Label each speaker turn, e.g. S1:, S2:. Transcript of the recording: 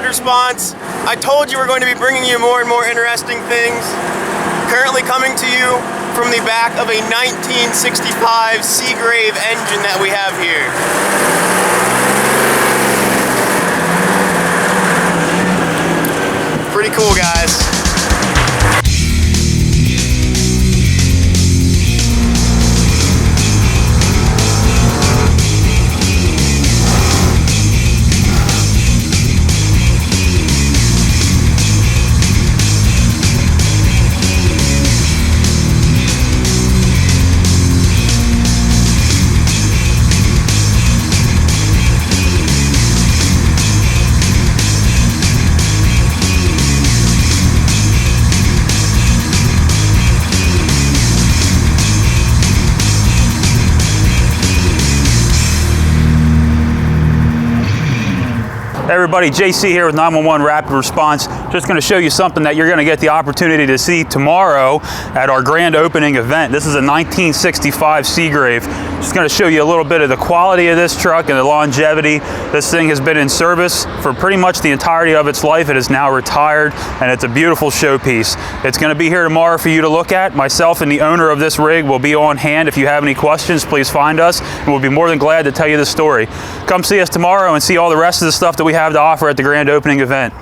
S1: response. I told you we're going to be bringing you more and more interesting things. Currently coming to you from the back of a 1965 Seagrave engine that we have here. Pretty cool, guys.
S2: Hey everybody, JC here with 911 Rapid Response. Just going to show you something that you're going to get the opportunity to see tomorrow at our grand opening event. This is a 1965 Seagrave. Just going to show you a little bit of the quality of this truck and the longevity. This thing has been in service for pretty much the entirety of its life. It is now retired and it's a beautiful showpiece. It's going to be here tomorrow for you to look at. Myself and the owner of this rig will be on hand. If you have any questions, please find us and we'll be more than glad to tell you the story. Come see us tomorrow and see all the rest of the stuff that we have to offer at the grand opening event.